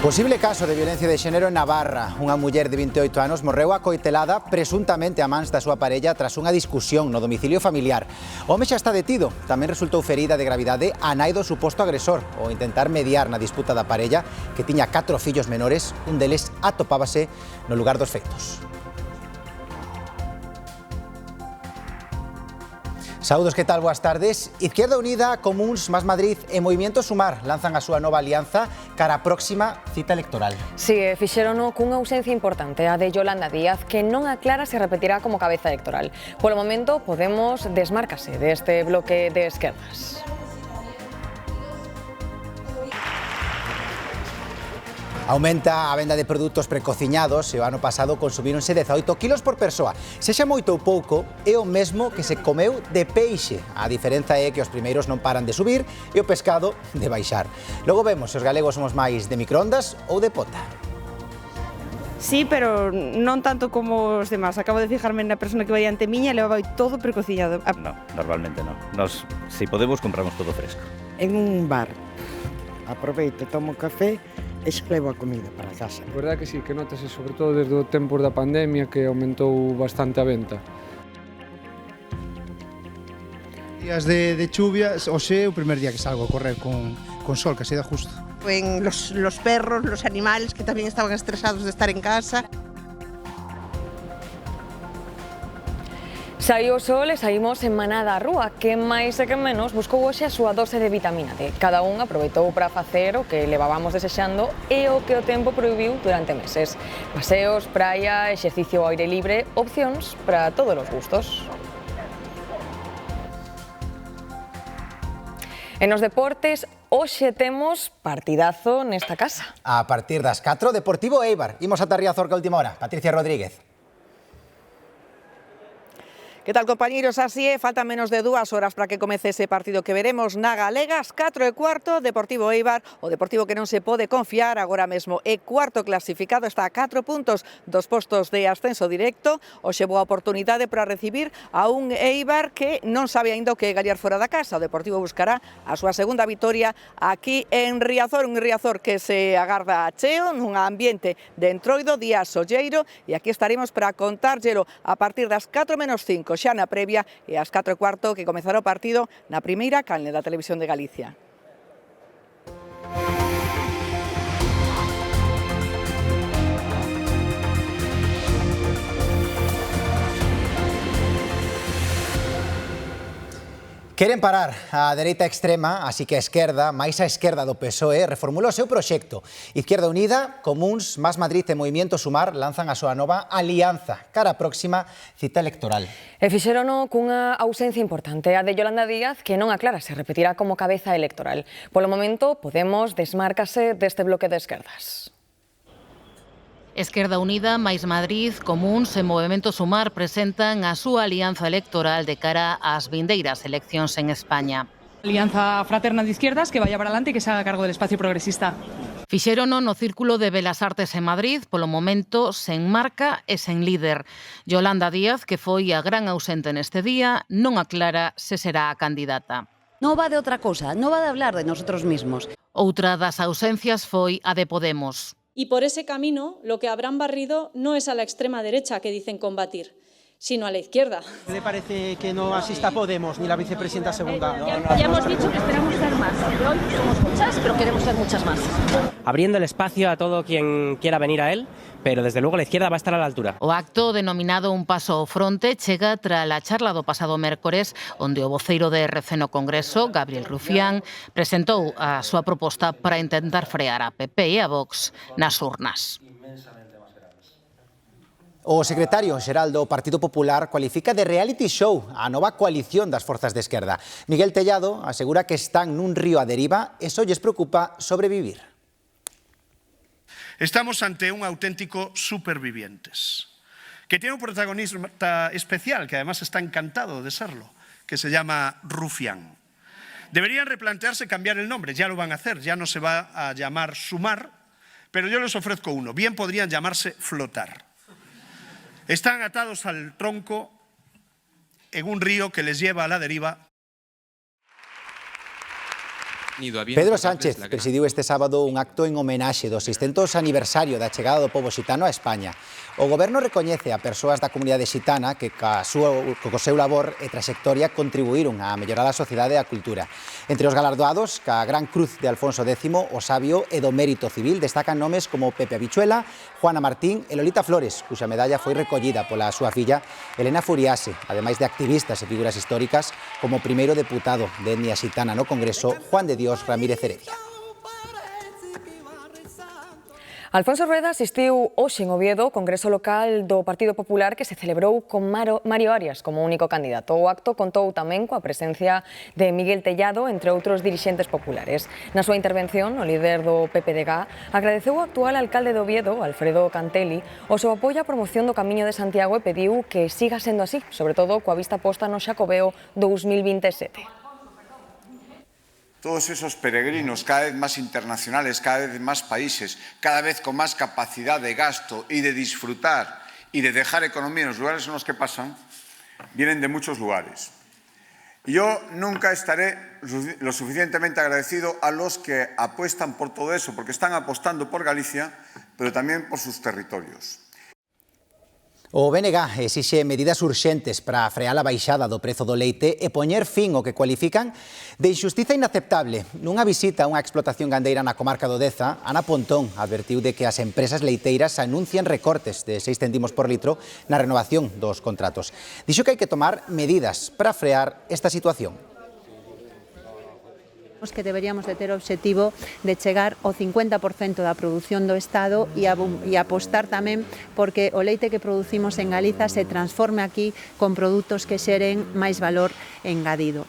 Posible caso de violencia de xénero en Navarra. Unha muller de 28 anos morreu acoitelada presuntamente a mans da súa parella tras unha discusión no domicilio familiar. O home xa está detido. Tamén resultou ferida de gravidade a nai do suposto agresor ao intentar mediar na disputa da parella, que tiña 4 fillos menores. Un deles atopábase no lugar dos feitos. Saúdos, que tal? Boas tardes. Izquierda Unida, Comuns, Más Madrid e Movimiento Sumar lanzan a súa nova alianza cara a próxima cita electoral. Si, fixérono cunha ausencia importante, a de Yolanda Díaz, que non aclara se repetirá como cabeza electoral. Polo momento, Podemos desmárcase deste bloque de esquerdas. Aumenta a venda de produtos precociñados e o ano pasado consumíronse 18 kilos por persoa. Sexa moito ou pouco, é o mesmo que se comeu de peixe. A diferenza é que os primeiros non paran de subir e o pescado de baixar. Logo vemos se os galegos somos máis de microondas ou de pota. Sí, pero non tanto como os demás. Acabo de fijarme na persona que vai ante miña e levaba todo precociñado. No, normalmente non. Nos, si podemos, compramos todo fresco. En un bar. Aproveito, tomo café e xa levo a comida para casa. A verdade que sí, que notase sobre todo desde o tempo da pandemia que aumentou bastante a venta. Días de chuvia, hoxe é o primer día que salgo a correr con sol, que se dá justo. En los perros, los animales que también estaban estresados de estar en casa. Saiu o sol e saímos en manada á rúa. Quen máis e quen menos buscou hoxe a súa dose de vitamina D. Cada un aproveitou para facer o que levabamos desexando e o que o tempo prohibiu durante meses. Paseos, praia, exercicio ao aire libre, opcións para todos os gustos. En os deportes, hoxe temos partidazo nesta casa. A partir das 4, Deportivo Eibar. Imos ata Riazor que a última hora. Patricia Rodríguez. Que tal, compañeros? Así é, faltan menos de 2 horas para que comece ese partido que veremos na Galegas. 4:15, Deportivo Eibar, o Deportivo que non se pode confiar agora mesmo. É cuarto clasificado, está a 4 puntos dos postos de ascenso directo. Hoxe boa oportunidade para recibir a un Eibar que non sabe aínda o que gañar fora da casa. O Deportivo buscará a súa segunda vitoria aquí en Riazor, un Riazor que se agarda cheo, nun ambiente de entroido, día solleiro, e aquí estaremos para contárllelo a partir das 4:05. Xa na previa e ás 4:15 que comezará o partido na primeira canle da Televisión de Galicia. Queren parar a dereita extrema, así que a esquerda, máis a esquerda do PSOE, reformula o seu proxecto. Izquierda Unida, Comuns, Más Madrid e Movimiento Sumar lanzan a súa nova alianza cara a próxima cita electoral. E fixérono cunha ausencia importante, a de Yolanda Díaz, que non aclara se repetirá como cabeza electoral. Polo momento, Podemos desmárcase deste bloque de esquerdas. Esquerda Unida, Máis Madrid, Comuns e Movemento Sumar presentan a súa alianza electoral de cara ás vindeiras eleccións en España. Alianza fraterna de izquierdas que vaya para adelante e que se haga cargo del espacio progresista. Fixérono no Círculo de Belas Artes en Madrid, polo momento sen marca e sen líder. Yolanda Díaz, que foi a gran ausente neste día, non aclara se será a candidata. Non va de outra cousa, non va de hablar de nosotros mismos. Outra das ausencias foi a de Podemos. Y por ese camino lo que habrán barrido no es a la extrema derecha que dicen combatir, sino a la izquierda. ¿Le parece que no asista Podemos ni la vicepresidenta segunda? Ya hemos dicho que esperamos ser más. Hoy somos muchas, pero queremos ser muchas más. Abriendo el espacio a todo quien quiera venir a él, pero desde luego la izquierda va a estar a la altura. O acto denominado Un Paso ao Fronte chega tras a charla do pasado mércores, onde o voceiro de RC no Congreso, Gabriel Rufián, presentou a súa proposta para intentar frear a PP e a Vox nas urnas. O secretario xeral do Partido Popular cualifica de reality show a nova coalición das forzas de esquerda. Miguel Tellado asegura que están nun río a deriva e só lles preocupa sobrevivir. Estamos ante un auténtico supervivientes, que tiene un protagonista especial, que además está encantado de serlo, que se llama Rufián. Deberían replantearse cambiar el nombre, ya lo van a hacer, ya no se va a llamar Sumar, pero yo les ofrezco uno, bien podrían llamarse Flotar. Están atados al tronco en un río que les lleva a la deriva. Pedro Sánchez presidiu este sábado un acto en homenaxe do 600 aniversario da chegada do pobo xitano a España. O Goberno recoñece a persoas da comunidade xitana que co seu labor e traxectoria contribuíron a mellorar a sociedade e a cultura. Entre os galardoados, ca Gran Cruz de Alfonso X, o Sabio e do Mérito Civil, destacan nomes como Pepe Habichuela, Juana Martín e Lolita Flores, cuxa medalla foi recollida pola súa filla Elena Furiase, ademais de activistas e figuras históricas como o primeiro deputado de etnia xitana no Congreso, Juan de Dios Ramírez Heredia. Alfonso Rueda asistiu hoxe en Oviedo ao Congreso Local do Partido Popular que se celebrou con Mario Arias como único candidato. O acto contou tamén coa presencia de Miguel Tellado, entre outros dirixentes populares. Na súa intervención, o líder do PPDG agradeceu ao actual alcalde de Oviedo, Alfredo Cantelli, o seu apoio á promoción do Camiño de Santiago e pediu que siga sendo así, sobre todo coa vista posta no Xacobeo 2027. Todos esos peregrinos cada vez más internacionales, cada vez más países, cada vez con más capacidad de gasto y de disfrutar y de dejar economía en los lugares en los que pasan, vienen de muchos lugares. Y yo nunca estaré lo suficientemente agradecido a los que apuestan por todo eso, porque están apostando por Galicia, pero también por sus territorios. O BNG exixe medidas urxentes para frear a baixada do prezo do leite e poñer fin ao que cualifican de injustiza inaceptable. Nunha visita a unha explotación gandeira na comarca do Deza, Ana Pontón advertiu de que as empresas leiteiras anuncian recortes de 6 céntimos por litro na renovación dos contratos. Dixo que hai que tomar medidas para frear esta situación. Que deberíamos de ter o obxectivo de chegar ao 50% da produción do Estado e apostar tamén porque o leite que producimos en Galiza se transforme aquí con produtos que xeren máis valor engadido.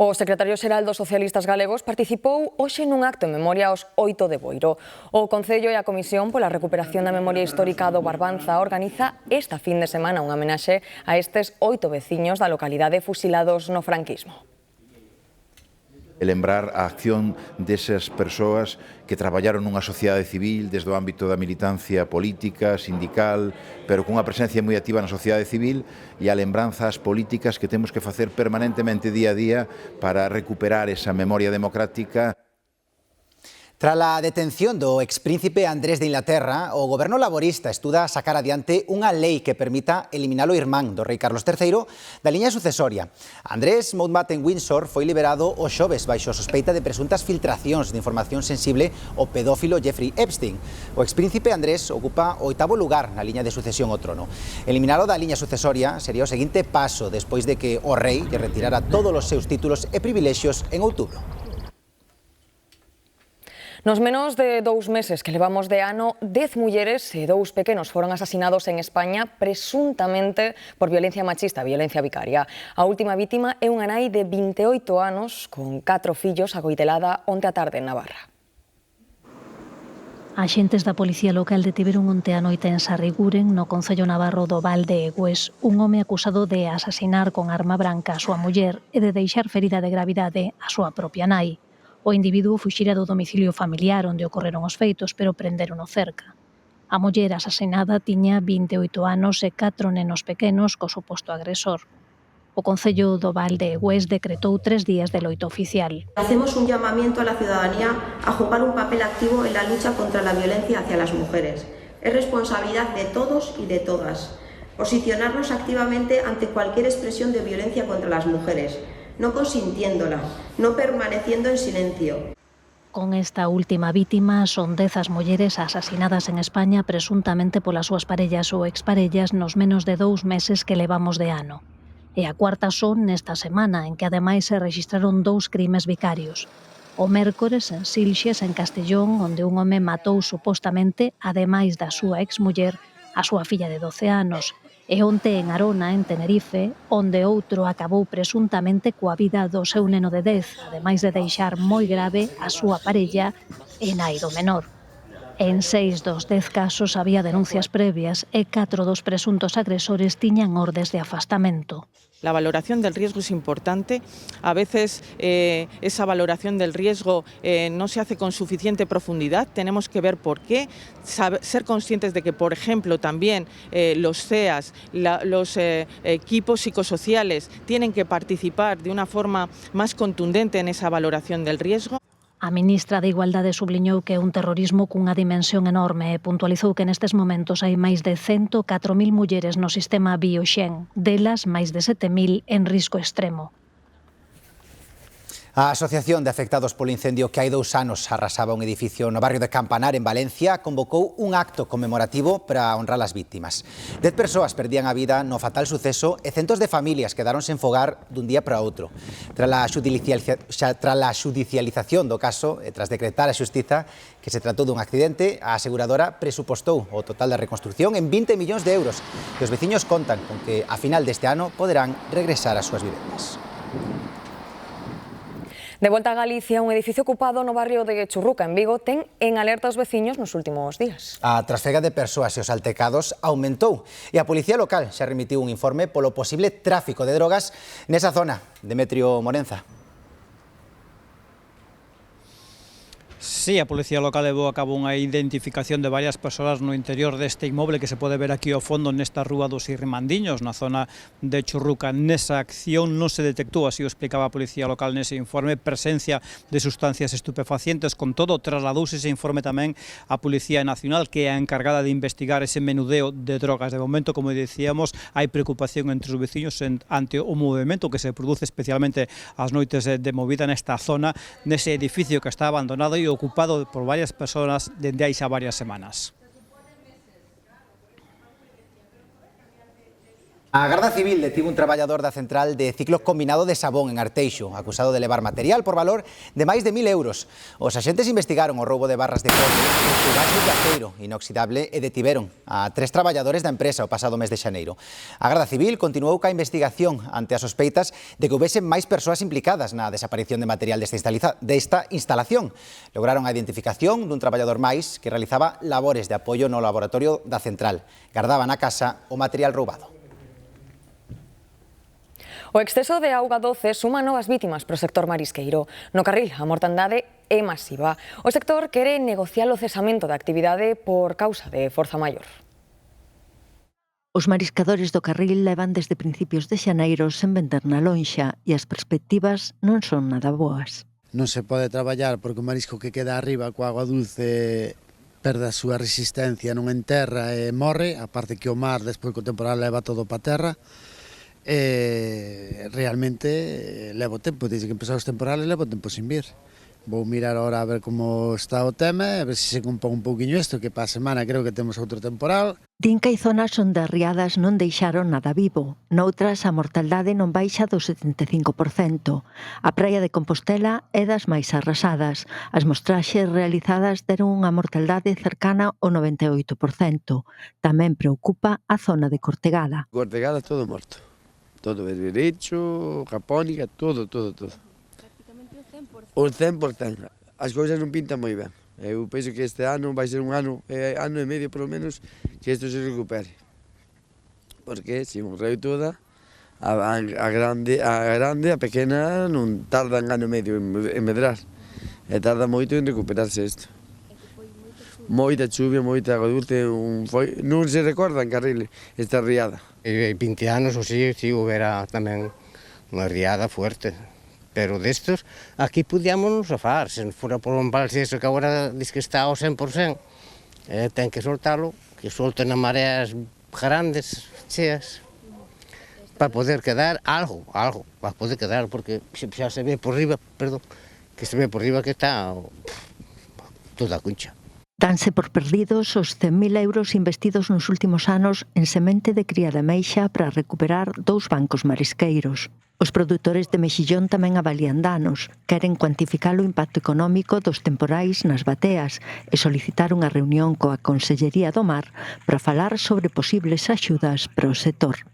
O secretario xeral dos socialistas galegos participou hoxe nun acto en memoria aos 8 de Boiro. O Concello e a Comisión pola Recuperación da Memoria Histórica do Barbanza organiza esta fin de semana unha homenaxe a estes 8 veciños da localidade fusilados no franquismo. E lembrar a acción desas persoas que traballaron nunha sociedade civil desde o ámbito da militancia política, sindical, pero cunha presencia moi activa na sociedade civil e a lembranza ás políticas que temos que facer permanentemente día a día para recuperar esa memoria democrática. Tras a detención do expríncipe Andrés de Inglaterra, o goberno laborista estuda sacar adiante unha lei que permita eliminar o irmán do rei Carlos III da liña sucesoria. Andrés Mountbatten Windsor foi liberado o xoves baixo sospeita de presuntas filtracións de información sensible ao pedófilo Jeffrey Epstein. O expríncipe Andrés ocupa o 8º lugar na liña de sucesión ao trono. Eliminalo da liña sucesoria sería o seguinte paso despois de que o rei lle retirara todos os seus títulos e privilexios en outubro. Nos menos de 2 meses que levamos de ano, 10 mulleres e 2 pequenos foron asasinados en España presuntamente por violencia machista e violencia vicaria. A última vítima é unha nai de 28 anos con 4 fillos agoitelada onte á tarde en Navarra. Axentes da Policía Local detiveron onte á noite en Sarriguren, no concello navarro do Val de Egües, un home acusado de asasinar con arma branca a súa muller e de deixar ferida de gravidade a súa propia nai. O individuo fuxira do domicilio familiar onde ocorreron os feitos, pero prenderon o cerca. A muller asasinada tiña 28 anos e 4 nenos pequenos co suposto agresor. O Concello do Val de Egües decretou 3 días de loito oficial. Hacemos un llamamiento a la ciudadanía a jugar un papel activo en la lucha contra la violencia hacia las mujeres. Es responsabilidad de todos y de todas posicionarnos activamente ante cualquier expresión de violencia contra las mujeres, no consintiéndola, no permaneciendo en silencio. Con esta última vítima son 10 as mulleres asasinadas en España presuntamente polas súas parellas ou exparellas nos menos de 2 meses que levamos de ano. E a cuarta son nesta semana, en que ademais se registraron 2 crimes vicarios. O mércores en Silxes, en Castellón, onde un home matou supostamente, ademais da súa exmuller, a súa filla de 12 anos, e onte en Arona, en Tenerife, onde outro acabou presuntamente coa vida do seu neno de 10, ademais de deixar moi grave a súa parella e nai do menor. En 6 dos 10 casos había denuncias previas e 4 dos presuntos agresores tiñan ordes de afastamento. La valoración del riesgo es importante. A veces esa valoración del riesgo no se hace con suficiente profundidad. Tenemos que ver por qué, ser conscientes de que, por ejemplo, también los CEAS, los equipos psicosociales tienen que participar de una forma más contundente en esa valoración del riesgo. A ministra de Igualdade subliñou que é un terrorismo cunha dimensión enorme e puntualizou que nestes momentos hai máis de 104.000 mulleres no sistema Bioxen, delas máis de 7.000 en risco extremo. A Asociación de Afectados polo Incendio que hai 2 anos arrasaba un edificio no barrio de Campanar, en Valencia, convocou un acto conmemorativo para honrar as víctimas. 10 persoas perdían a vida no fatal suceso e centos de familias quedaron sen fogar dun día para outro. Tras a xudicialización do caso e tras decretar a xustiza que se tratou dun accidente, a aseguradora presupostou o total da reconstrucción en 20 millóns de euros e os veciños contan con que a final deste ano poderán regresar ás súas vivendas. De volta a Galicia, un edificio ocupado no barrio de Churruca, en Vigo, ten en alerta os veciños nos últimos días. A trasfega de persoas e os altercados aumentou e a Policía Local xa remitiu un informe polo posible tráfico de drogas nesa zona. Demetrio Morenza. Sí, a Policía Local levou a cabo unha identificación de varias persoas no interior deste inmoble que se pode ver aquí ao fondo nesta rúa dos Irmandiños, na zona de Churruca. Nesa acción non se detectou, así o explicaba a Policía Local nese informe, presencia de sustancias estupefacientes. Con todo, trasladouse ese informe tamén a Policía Nacional, que é a encargada de investigar ese menudeo de drogas. De momento, como dicíamos, hai preocupación entre os veciños ante o movimento que se produce especialmente as noites de movida nesta zona, nese edificio que está abandonado e ocupado por varias persoas desde hai xa varias semanas. A Garda Civil detivo un traballador da central de ciclo combinado de Sabón en Arteixo, acusado de levar material por valor de máis de 1.000 euros. Os axentes investigaron o roubo de barras de cobre, cubaxos de aceiro inoxidable e detiveron a 3 traballadores da empresa o pasado mes de xaneiro. A Garda Civil continuou ca investigación ante as sospeitas de que houbesen máis persoas implicadas na desaparición de material desta instalación. Lograron a identificación dun traballador máis que realizaba labores de apoio no laboratorio da central. Gardaba na casa o material roubado. O exceso de auga doce suma novas vítimas para o sector marisqueiro. No Carril, a mortandade é masiva. O sector quere negociar o cesamento da actividade por causa de forza maior. Os mariscadores do Carril levan desde principios de xaneiro sen vender na lonxa e as perspectivas non son nada boas. Non se pode traballar porque o marisco que queda arriba coa agua dulce perde a súa resistencia, non enterra e morre, aparte que o mar despois co temporal leva todo para terra. Realmente levo tempo, desde que empezaron os temporales levo tempo sin vir. Vou mirar ahora a ver como está o tema, a ver se compón un pouquiño isto, que para a semana creo que temos outro temporal. Din que hai zonas onde as riadas non deixaron nada vivo, noutras a mortaldade non baixa do 75%. A praia de Compostela é das máis arrasadas. As mostraxes realizadas deron unha mortaldade cercana ao 98%. Tamén preocupa a zona de Cortegada. Cortegada todo morto. Todo berberecho, japónica, todo. Prácticamente o 100%. As cousas non pintan moi ben. Eu penso que este ano vai ser un ano e medio, polo menos, que isto se recupere. Porque se morreu toda, a grande, a pequena, non tarda un ano e medio en medrar. E tarda moito en recuperarse isto. Moita chuvia, moita agua dulce, non se recorda en Carril esta riada. 20 anos ou si houbera tamén unha riada fuerte, pero destos aquí podíamos non sofar, se non fora por un balseso que agora diz que está ao 100%, ten que soltalo, que solten as mareas grandes, cheas, para poder quedar algo, para poder quedar, porque xa se ve por riba, que se ve por riba que está toda a cuncha. Danse por perdidos os 100.000 euros investidos nos últimos anos en semente de cría de ameixa para recuperar 2 bancos marisqueiros. Os produtores de mexillón tamén avalían danos, queren cuantificar o impacto económico dos temporais nas bateas e solicitar unha reunión coa Consellería do Mar para falar sobre posibles axudas para o sector.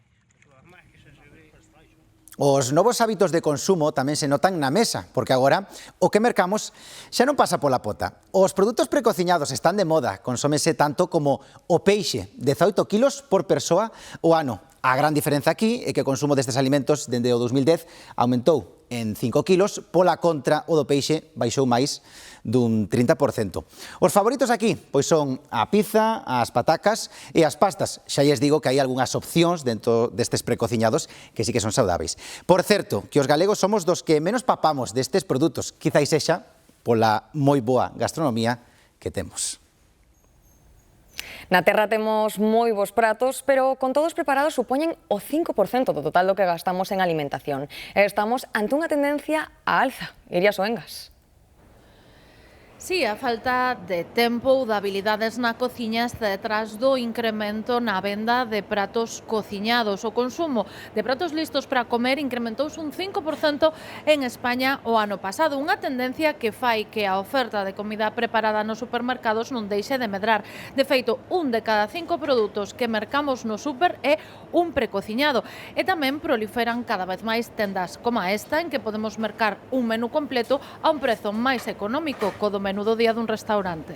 Os novos hábitos de consumo tamén se notan na mesa, porque agora o que mercamos xa non pasa pola pota. Os produtos precociñados están de moda, consómese tanto como o peixe, 18 kilos por persoa o ano. A gran diferenza aquí é que o consumo destes alimentos dende o 2010 aumentou en 5 kilos, pola contra o do peixe baixou máis dun 30%. Os favoritos aquí pois son a pizza, as patacas e as pastas. Xa lles digo que hai algunhas opcións dentro destes precociñados que sí que son saudáveis. Por certo, que os galegos somos dos que menos papamos destes produtos, quizáis sexa pola moi boa gastronomía que temos. Na terra temos moi bons pratos, pero con todos preparados supoñen o 5% do total do que gastamos en alimentación. E estamos ante unha tendencia á alza. Iria Soengas. Si, a falta de tempo ou de habilidades na cociña está detrás do incremento na venda de pratos cociñados. O consumo de pratos listos para comer incrementouse un 5% en España o ano pasado. Unha tendencia que fai que a oferta de comida preparada nos supermercados non deixe de medrar. De feito, 1 de cada 5 produtos que mercamos no super é un precociñado. E tamén proliferan cada vez máis tendas como esta en que podemos mercar un menú completo a un prezo máis económico co do menú do día dun restaurante.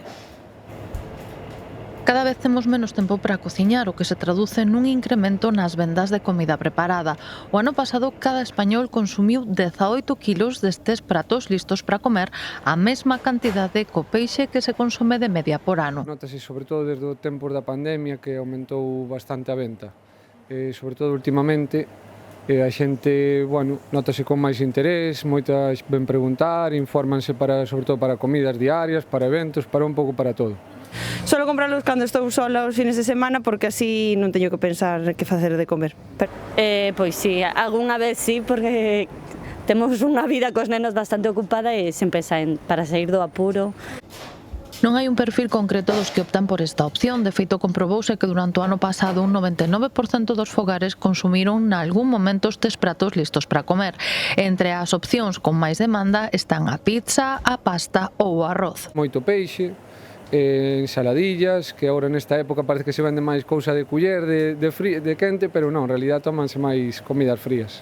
Cada vez temos menos tempo para cociñar, o que se traduce nun incremento nas vendas de comida preparada. O ano pasado, cada español consumiu 18 kilos destes pratos listos para comer, a mesma cantidade co peixe que se consume de media por ano. Notase sobre todo desde o tempo da pandemia que aumentou bastante a venta. Sobre todo últimamente, a xente, notase con máis interés, moitas ven preguntar, infórmanse sobre todo para comidas diarias, para eventos, para un pouco para todo. Solo comprarlos cando estou sola os fines de semana porque así non teño que pensar que facer de comer. Pois si, algunha vez sí, porque temos unha vida cos nenos bastante ocupada e sempre saen para sair do apuro. Non hai un perfil concreto dos que optan por esta opción. De feito, comprobouse que durante o ano pasado un 99% dos fogares consumiron nalgún momento estes pratos listos para comer. Entre as opcións con máis demanda están a pizza, a pasta ou o arroz. Moito peixe, ensaladillas, que agora nesta época parece que se vende máis cousa de culler, de quente, pero non, en realidad tómanse máis comidas frías.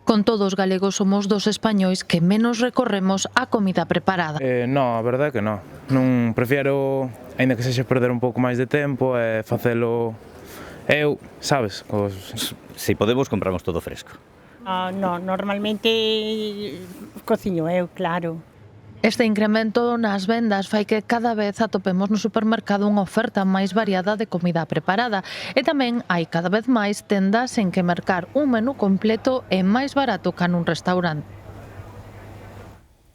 Con todo, os galegos somos dos españois que menos recorremos a comida preparada. Non, a verdade é que non. Non prefiero, aínda que sexa perder un pouco máis de tempo, facelo eu, sabes? Si podemos, compramos todo fresco. Non, normalmente cociño eu, claro. Este incremento nas vendas fai que cada vez atopemos no supermercado unha oferta máis variada de comida preparada e tamén hai cada vez máis tendas en que mercar un menú completo é máis barato que nun restaurante.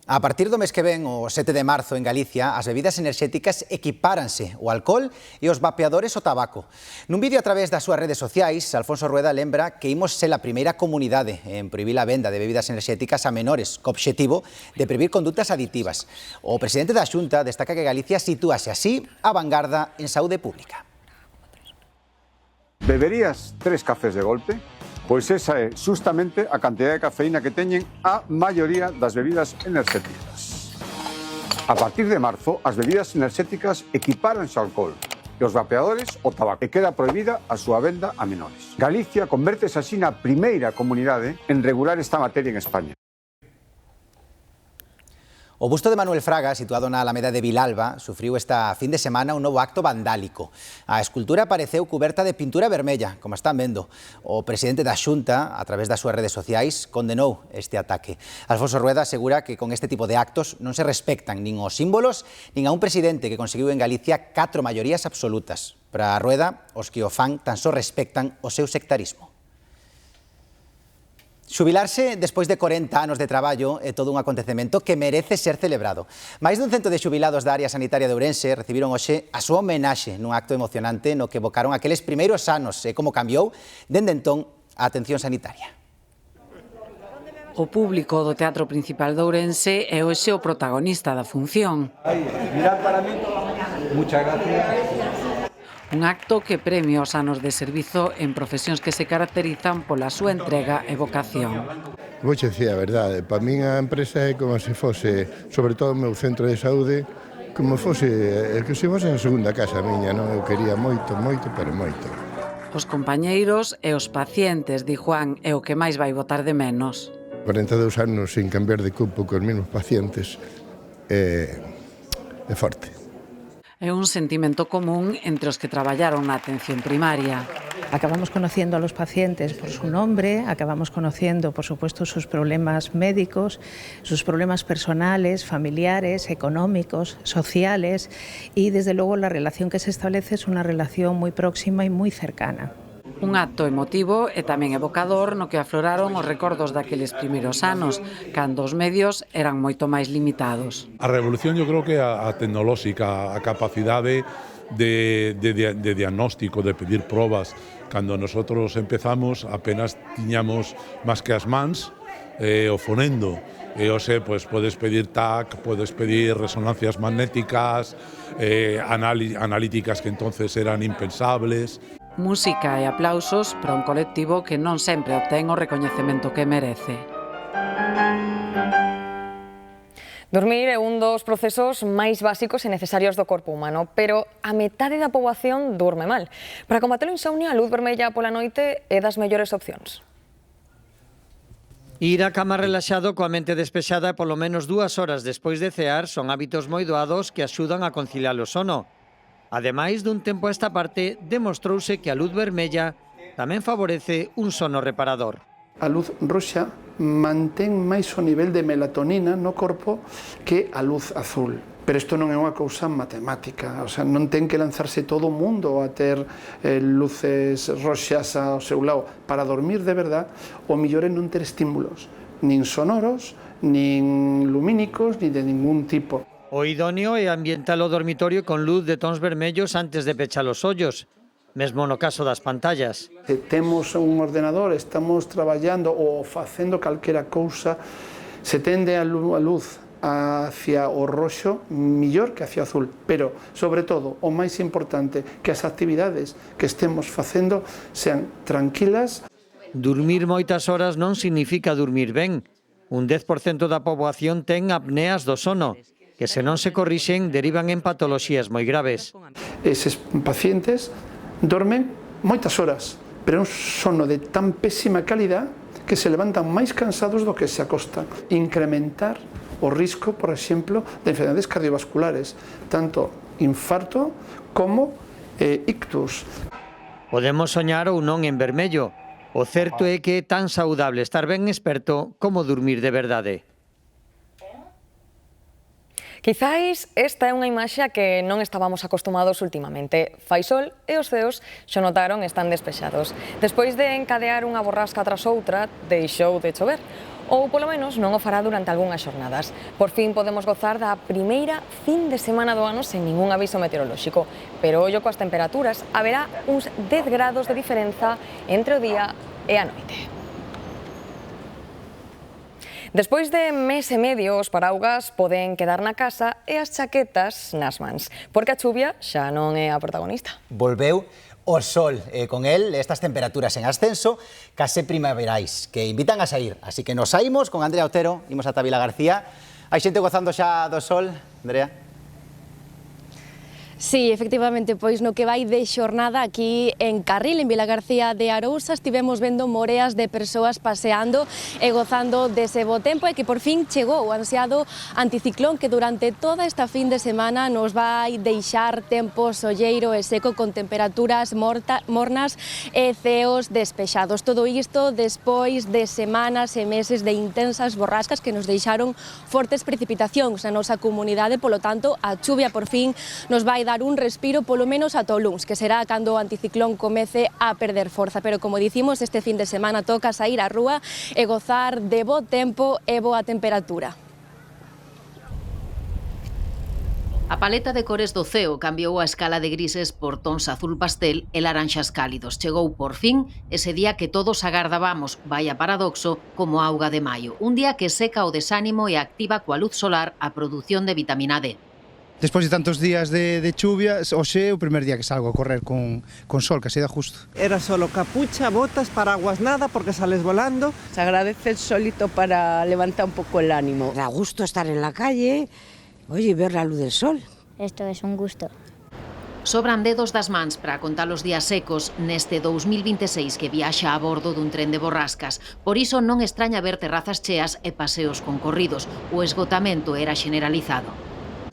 A partir do mes que ven, o 7 de marzo, en Galicia, as bebidas enerxéticas equipáranse o alcohol e os vapeadores o tabaco. Nun vídeo a través das súas redes sociais, Alfonso Rueda lembra que imos ser a primeira comunidade en prohibir a venda de bebidas enerxéticas a menores, co obxectivo de prohibir condutas aditivas. O presidente da Xunta destaca que Galicia sitúase así a vanguarda en saúde pública. Beberías 3 cafés de golpe? Pois esa é justamente a cantidad de cafeína que teñen a maioría das bebidas enerxéticas. A partir de marzo, as bebidas enerxéticas equipáranse ao alcohol e os vapeadores o tabaco, e queda prohibida a súa venda a menores. Galicia convértese así na primeira comunidade en regular esta materia en España. O busto de Manuel Fraga, situado na Alameda de Vilalba, sufriu esta fin de semana un novo acto vandálico. A escultura apareceu cuberta de pintura vermella, como están vendo. O presidente da Xunta, a través das súas redes sociais, condenou este ataque. Alfonso Rueda asegura que con este tipo de actos non se respectan nin os símbolos, nin a un presidente que conseguiu en Galicia 4 maiorías absolutas. Para a Rueda, os que o fan tan só respectan o seu sectarismo. Xubilarse despois de 40 anos de traballo é todo un acontecemento que merece ser celebrado. Máis dun cento de xubilados da área sanitaria de Ourense recibiron hoxe a súa homenaxe nun acto emocionante no que evocaron aqueles primeiros anos e como cambiou dende entón a atención sanitaria. O público do Teatro Principal de Ourense é hoxe o protagonista da función. Mirad para mí. Muchas gracias. Un acto que premia os anos de servizo en profesións que se caracterizan pola súa entrega e vocación. Vou che dicir a verdade, para min a empresa é como se fose, sobre todo o meu centro de saúde, como se fose a segunda casa miña, non? Eu quería moito, moito, pero moito. Os compañeiros e os pacientes, di Juan, é o que máis vai botar de menos. 42 anos sin cambiar de cupo cos mesmos pacientes é forte. É un sentimento común entre os que traballaron na atención primaria. Acabamos conociendo a los pacientes por su nombre, acabamos conociendo, por supuesto, sus problemas médicos, sus problemas personales, familiares, económicos, sociales, y desde luego la relación que se establece es una relación muy próxima y muy cercana. Un acto emotivo e tamén evocador no que afloraron os recordos daqueles primeiros anos, cando os medios eran moito máis limitados. A revolución, yo creo que a tecnolóxica, a capacidade de diagnóstico, de pedir probas. Cando nosotros empezamos, apenas tiñamos máis que as mans o fonendo. E hoxe, pois, podes pedir TAC, podes pedir resonancias magnéticas, analíticas que entonces eran impensables. Música e aplausos para un colectivo que non sempre obtén o recoñecemento que merece. Dormir é un dos procesos máis básicos e necesarios do corpo humano, pero a metade da poboación dorme mal. Para combater o insomnio, a luz vermella pola noite é das mellores opcións. Ir á cama relaxado coa mente despexada e polo menos 2 horas despois de cear son hábitos moi doados que axudan a conciliar o sono. Ademais dun tempo a esta parte, demostrouse que a luz vermella tamén favorece un sono reparador. A luz roxa mantén máis o nivel de melatonina no corpo que a luz azul. Pero isto non é unha cousa matemática, o sea, non ten que lanzarse todo o mundo a ter luces roxas ao seu lado. Para dormir de verdad, o mellor é non ter estímulos, nin sonoros, nin lumínicos, nin de ningún tipo. O idóneo é ambientar o dormitorio con luz de tons vermellos antes de pechar os ollos, mesmo no caso das pantallas. Se temos un ordenador, estamos traballando ou facendo calquera cousa, se tende a luz hacia o roxo, millor que hacia o azul. Pero, sobre todo, o máis importante, que as actividades que estemos facendo sean tranquilas. Dormir moitas horas non significa dormir ben. Un 10% da poboación ten apneas do sono, que se non se corrixen derivan en patoloxías moi graves. Eses pacientes dormen moitas horas, pero un sono de tan pésima calidad que se levantan máis cansados do que se acostan. Incrementar o risco, por exemplo, de enfermedades cardiovasculares, tanto infarto como ictus. Podemos soñar ou non en vermello. O certo é que é tan saudable estar ben experto como dormir de verdade. Quizáis esta é unha imaxe a que non estábamos acostumados ultimamente. Fai sol e os ceos xo notaron están despexados. Despois de encadear unha borrasca tras outra, deixou de chover. Ou polo menos non o fará durante algunhas xornadas. Por fin podemos gozar da primeira fin de semana do ano sen ningún aviso meteorolóxico. Pero ollo coas temperaturas, haberá uns 10 grados de diferenza entre o día e a noite. Despois de mes e medio, os paraugas poden quedar na casa e as chaquetas nas mans, porque a chuvia xa non é a protagonista. Volveu o sol, con el estas temperaturas en ascenso, case primaverais, que invitan a sair. Así que nos saímos con Andrea Otero, imos ata Vila García. Hai xente gozando xa do sol, Andrea? Sí, efectivamente, pois no que vai de xornada aquí en Carril, en Vila García de Arousa, estivemos vendo moreas de persoas paseando e gozando dese bo tempo e que por fin chegou o ansiado anticiclón que durante toda esta fin de semana nos vai deixar tempo solleiro e seco con temperaturas mornas e ceos despexados. Todo isto despois de semanas e meses de intensas borrascas que nos deixaron fortes precipitacións na nosa comunidade, polo tanto, a chuvia por fin nos vai dar un respiro polo menos ata o luns, que será cando o anticiclón comece a perder forza. Pero como dicimos, este fin de semana toca sair á rúa e gozar de bo tempo e boa temperatura. A paleta de cores do ceo cambiou a escala de grises por tons azul pastel e laranxas cálidos. Chegou por fin ese día que todos agardábamos, vaya paradoxo, como auga de maio. Un día que seca o desánimo e activa coa luz solar a produción de vitamina D. Despois de tantos días de chuvia, hoxe é o primer día que salgo a correr con sol, que se dá justo. Era solo capucha, botas, paraguas, nada, porque sales volando. Se agradece el solito para levantar un poco el ánimo. Da gusto estar en la calle, oye, y ver la luz del sol. Esto es un gusto. Sobran dedos das mans para contar os días secos neste 2026 que viaxa a bordo dun tren de borrascas. Por iso non extraña ver terrazas cheas e paseos concorridos. O esgotamento era generalizado.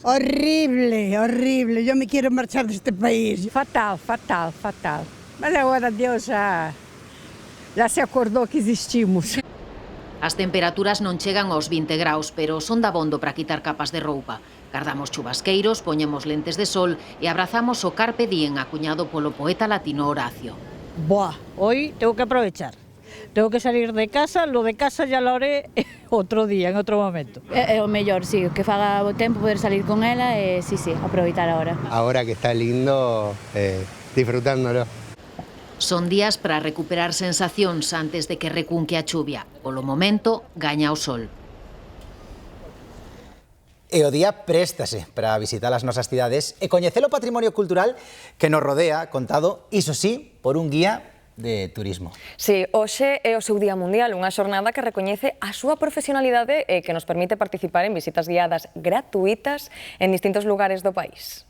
Horrible, horrible. Yo me quiero marchar de este país. Fatal, fatal, fatal. Mas agora Deus já se acordou que existimos. As temperaturas non chegan aos 20 graus, pero son dabondo para quitar capas de roupa. Gardamos chubasqueiros, poñemos lentes de sol e abrazamos o carpe diem acuñado polo poeta latino Horacio. Buah, hoy tengo que aprovechar. Tengo que salir de casa, lo de casa ya lo haré outro día, en outro momento. É o mellor, sí, que faga o tempo poder salir con ela e sí, aproveitar ahora. Ahora que está lindo, disfrutándolo. Son días para recuperar sensacións antes de que recunque a chuvia. Polo momento, gaña o sol. E o día préstase para visitar as nosas cidades e coñecer o patrimonio cultural que nos rodea, contado, iso sí, por un guía de turismo. Si, hoxe é o seu Día Mundial, unha xornada que recoñece a súa profesionalidade e que nos permite participar en visitas guiadas gratuitas en distintos lugares do país.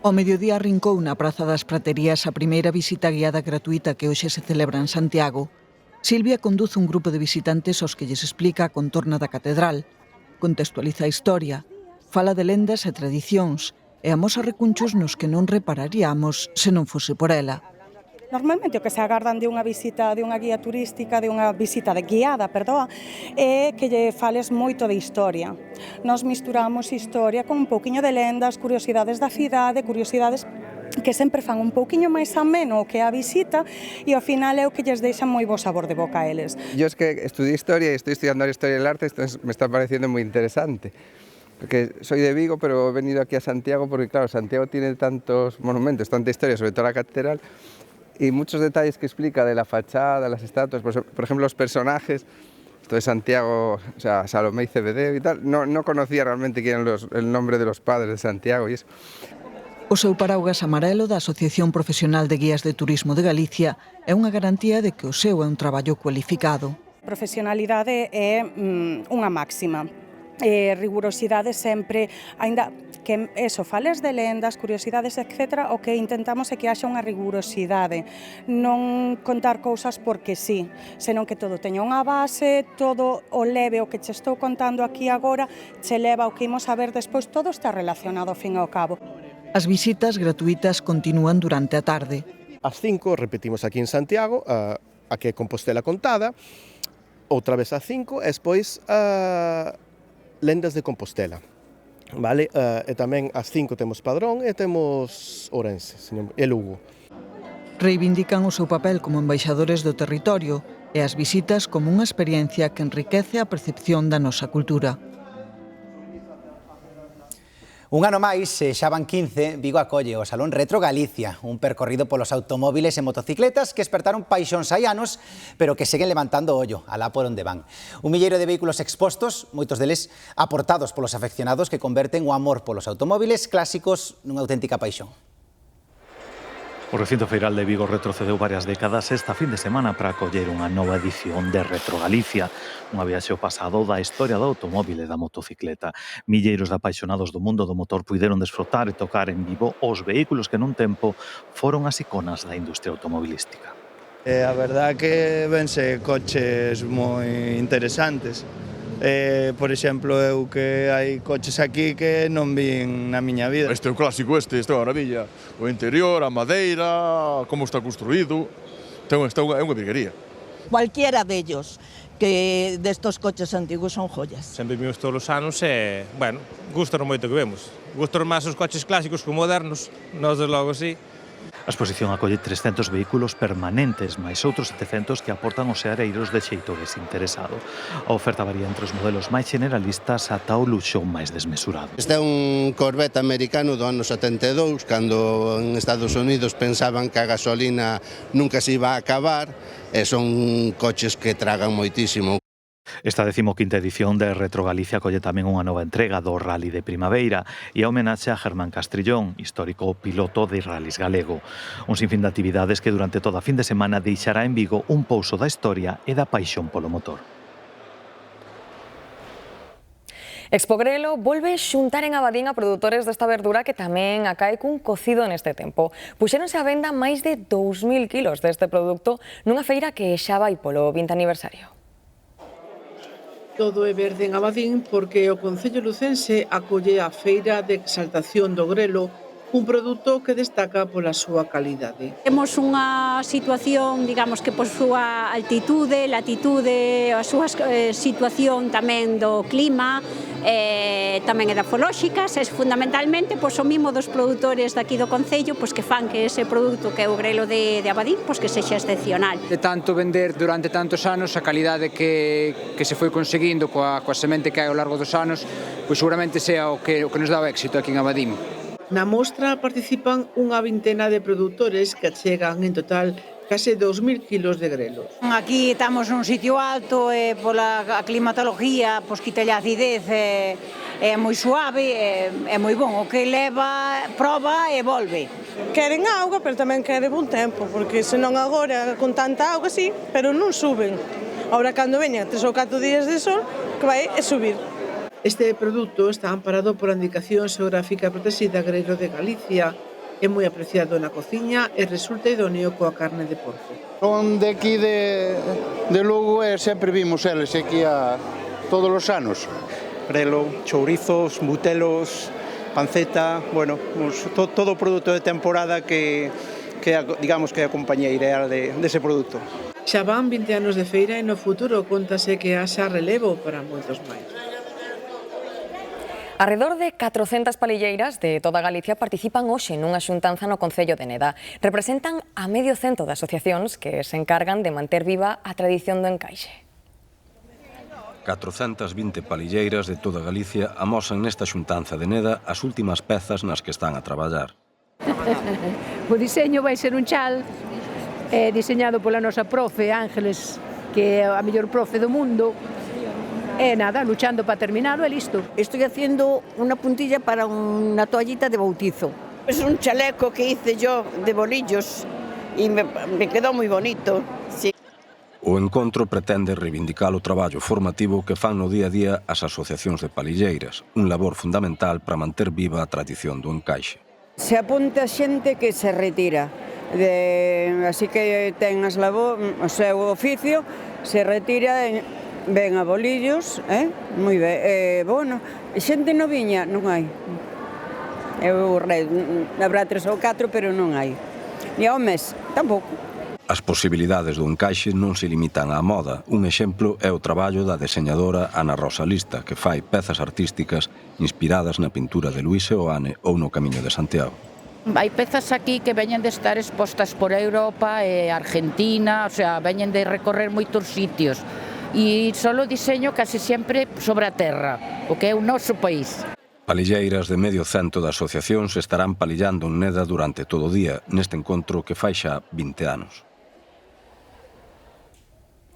O mediodía arrincou na Praza das Praterías a primeira visita guiada gratuita que hoxe se celebra en Santiago. Silvia conduce un grupo de visitantes aos que lles explica a contorna da catedral, contextualiza a historia, fala de lendas e tradicións e amosa recunchos nos que non repararíamos se non fose por ela. Normalmente o que se agardan de unha visita, de unha guía turística, de unha visita de guiada, é que lle fales moito de historia. Nos misturamos historia con un pouquiño de lendas, curiosidades da cidade, curiosidades que sempre fan un pouquiño máis ameno que a visita e ao final é o que lles deixa moi bo sabor de boca a eles. Yo es que estudié historia y estoy estudiando ahora historia del arte, entonces me está pareciendo muy interesante. Porque soy de Vigo, pero he venido aquí a Santiago porque, claro, Santiago tiene tantos monumentos, tanta historia, sobre todo la catedral, y muchos detalles que explica de la fachada, las estatuas, por ejemplo, los personajes. Esto de Santiago, o sea, Salomé y Cebedeo y tal, no conocía realmente quién era el nombre de los padres de Santiago y eso. O seu paraugas amarelo da Asociación Profesional de Guías de Turismo de Galicia é unha garantía de que o seu é un traballo cualificado. Profesionalidade é unha máxima. Rigurosidade sempre, aínda que eso, fales de lendas, curiosidades, etc., o que intentamos é que haxa unha rigurosidade, non contar cousas porque sí, senón que todo teña unha base, todo o leve o que che estou contando aquí agora, che leva o que imos a ver despois, todo está relacionado ao fin e ao cabo. As visitas gratuitas continúan durante a tarde. Ás 5 repetimos aquí en Santiago, a que é Compostela contada, outra vez ás 5, e despois lendas de Compostela. Vale? E tamén ás 5 temos Padrón e temos Ourense, e Lugo. Reivindican o seu papel como embaixadores do territorio e as visitas como unha experiencia que enriquece a percepción da nosa cultura. Un ano máis, xa van 15, Vigo acolle o Salón Retro Galicia, un percorrido polos automóviles e motocicletas que espertaron paixóns hai anos, pero que seguen levantando o ollo, alá por onde van. Un milleiro de vehículos expostos, moitos deles aportados polos afeccionados que converten o amor polos automóviles clásicos nunha auténtica paixón. O recinto feiral de Vigo retrocedeu varias décadas esta fin de semana para acoller unha nova edición de Retro Galicia, unha viaxe ao pasado da historia do automóbil e da motocicleta. Milleiros de apaixonados do mundo do motor puideron desfrutar e tocar en vivo os vehículos que nun tempo foron as iconas da industria automobilística. A verdad que vense coches moi interesantes. Por exemplo, eu que hai coches aquí que non vin na miña vida. Este é o clásico, este é unha maravilla. O interior, a madeira, como está construído, é unha virguería. Cualquiera dellos que destos coches antigos son joyas. Sempre vimos todos os anos e, bueno, gustaron moito que vemos. Gustaron máis os coches clásicos que modernos, nós de logo sí. A exposición acolle 300 vehículos permanentes, máis outros 700 que aportan os seareiros de xeito desinteresado. A oferta varía entre os modelos máis generalistas ata o luxo máis desmesurado. Este é un Corvette americano do ano 72, cando en Estados Unidos pensaban que a gasolina nunca se iba a acabar, e son coches que tragan moitísimo. Esta 15ª edición de Retro Galicia acolle tamén unha nova entrega do Rally de Primavera e a homenaxe a Germán Castrillón, histórico piloto de rallies galego. Un sinfín de actividades que durante toda a fin de semana deixará en Vigo un pouso da historia e da paixón polo motor. Expogrelo volve xuntar en Abadín a produtores desta verdura que tamén acae cun cocido neste tempo. Puxéronse á venda máis de 2.000 kilos deste produto nunha feira que xa vai polo 20 aniversario. Todo é verde en Abadín porque o Concello lucense acolle a Feira de Exaltación do Grelo, un produto que destaca pola súa calidade. Temos unha situación, digamos que por súa altitude, latitude, a súa situación tamén do clima, tamén edafolóxicas, e fundamentalmente o mimo dos produtores daqui do Concello que fan que ese produto que é o grelo de Abadín que sexa excepcional. De tanto vender durante tantos anos, a calidade que se foi conseguindo coa semente que hai ao largo dos anos, seguramente sea o que nos dá o éxito aquí en Abadín. Na mostra participan unha vintena de produtores que chegan en total case 2.000 kilos de grelos. Aquí estamos nun sitio alto e pola climatología, quitelle a acidez, é moi suave, é moi bon. O que leva, proba e volve. Queren auga, pero tamén quere bon tempo, porque senón agora con tanta auga sí, pero non suben. Agora cando veñan 3 ou 4 días de sol, que vai é subir. Este produto está amparado pola indicación xeográfica protexida Grelo de Galicia, é moi apreciado na cociña e resulta idóneo coa carne de porco. Son de aquí de Lugo e sempre vimos eles aquí todos os anos. Grelo, chourizos, butelos, panceta, todo o produto de temporada que digamos que é a compañía ideal dese produto. Xa van 20 anos de feira e no futuro contase que haxa relevo para moitos máis. Arredor de 400 palilleiras de toda Galicia participan hoxe nunha xuntanza no Concello de Neda. Representan a medio cento de asociacións que se encargan de manter viva a tradición do encaixe. 420 palilleiras de toda Galicia amosan nesta xuntanza de Neda as últimas pezas nas que están a traballar. O diseño vai ser un chal diseñado pola nosa profe Ángeles, que é a mellor profe do mundo. Nada, luchando para terminarlo e listo. Estoy haciendo una puntilla para una toallita de bautizo. Es un chaleco que hice yo de bolillos y me quedó muy bonito. Sí. O encontro pretende reivindicar o traballo formativo que fan no día a día as asociacións de palilleiras, un labor fundamental para manter viva a tradición do encaixe. Se apunta xente que se retira, así que ten o seu oficio, se retira ven a bolillos, moi ben, xente noviña non hai. Habrá 3 ou 4, pero non hai. E ao mes, tampouco. As posibilidades do encaixe non se limitan á moda. Un exemplo é o traballo da deseñadora Ana Rosa Lista, que fai pezas artísticas inspiradas na pintura de Luis Seoane ou no Camiño de Santiago. Hai pezas aquí que veñen de estar expostas por Europa e Argentina, veñen de recorrer moitos sitios. E solo diseño casi sempre sobre a terra, o que é o noso país. Palilleiras de medio cento de asociacións estarán palillando en Neda durante todo o día, neste encontro que fai xa 20 anos.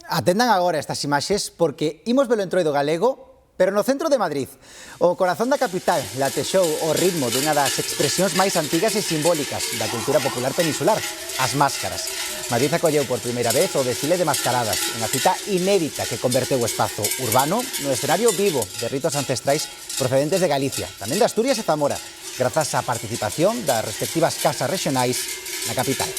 Atendan agora estas imaxes porque imos velo Entroido galego, pero no centro de Madrid. O corazón da capital latexou o ritmo dunha das expresións máis antigas e simbólicas da cultura popular peninsular, as máscaras. Madrid acolleu por primeira vez o desfile de mascaradas, unha cita inédita que converteu o espazo urbano no escenario vivo de ritos ancestrais procedentes de Galicia, tamén de Asturias e Zamora, grazas á participación das respectivas casas rexionais na capital.